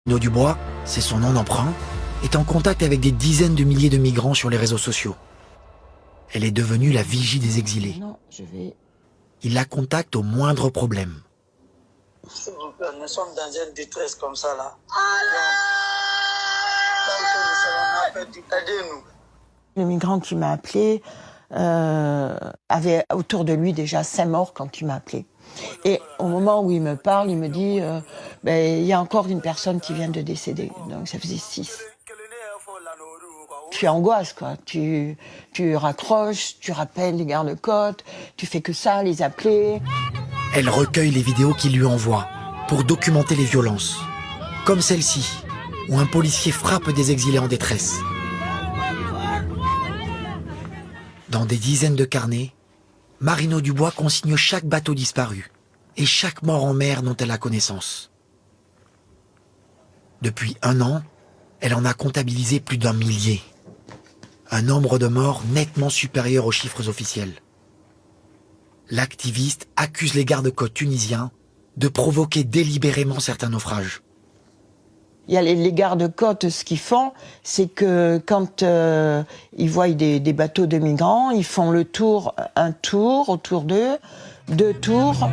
Marino Dubois, c'est son nom d'emprunt, est en contact avec des dizaines de milliers de migrants sur les réseaux sociaux. Elle est devenue la vigie des exilés. Non, Il la contacte au moindre problème. S'il vous plaît, nous sommes dans une détresse comme ça là. Aidez-nous. Le migrant qui m'a appelé avait autour de lui déjà 5 morts quand il m'a appelé. Et au moment où il me parle, il me dit il y a encore une personne qui vient de décéder. Donc ça faisait 6. Tu angoisses, quoi. Tu raccroches, tu rappelles les gardes-côtes, tu fais que ça, les appeler. Elle recueille les vidéos qu'il lui envoie pour documenter les violences, comme celle-ci, où un policier frappe des exilés en détresse. Dans des dizaines de carnets, Marino Dubois consigne chaque bateau disparu et chaque mort en mer dont elle a connaissance. Depuis 1 an, elle en a comptabilisé plus d'1 millier. Un nombre de morts nettement supérieur aux chiffres officiels. L'activiste accuse les gardes-côtes tunisiens de provoquer délibérément certains naufrages. Il y a les gardes-côtes, ce qu'ils font, c'est que quand ils voient des bateaux de migrants, ils font le tour, un tour autour d'eux, 2 tours.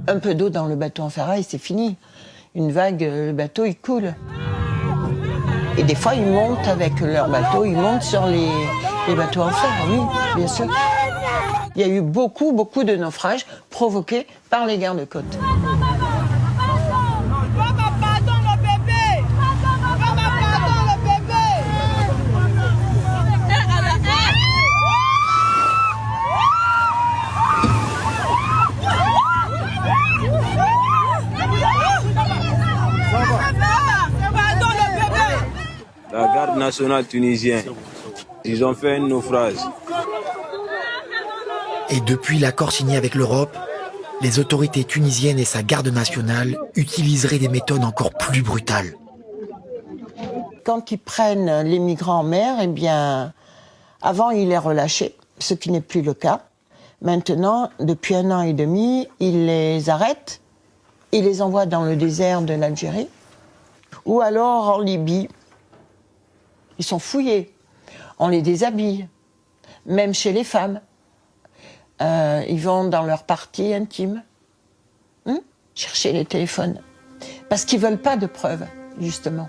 Un peu d'eau dans le bateau en ferraille, c'est fini. Une vague, le bateau, il coule. Et des fois, ils montent avec leur bateau, ils montent sur les bateaux en fer, oui, bien sûr. Il y a eu beaucoup de naufrages provoqués par les gardes-côtes. La garde nationale tunisienne, ils ont fait un naufrage. Et depuis l'accord signé avec l'Europe, les autorités tunisiennes et sa garde nationale utiliseraient des méthodes encore plus brutales. Quand ils prennent les migrants en mer, eh bien, avant ils les relâchaient, ce qui n'est plus le cas. Maintenant, depuis 1 an et demi, ils les arrêtent, ils les envoient dans le désert de l'Algérie, ou alors en Libye. Ils sont fouillés, on les déshabille, même chez les femmes. Ils vont dans leur partie intime, chercher les téléphones. Parce qu'ils ne veulent pas de preuves, justement.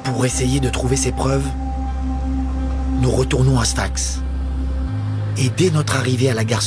Pour essayer de trouver ces preuves, nous retournons à Sfax. Et dès notre arrivée à la gare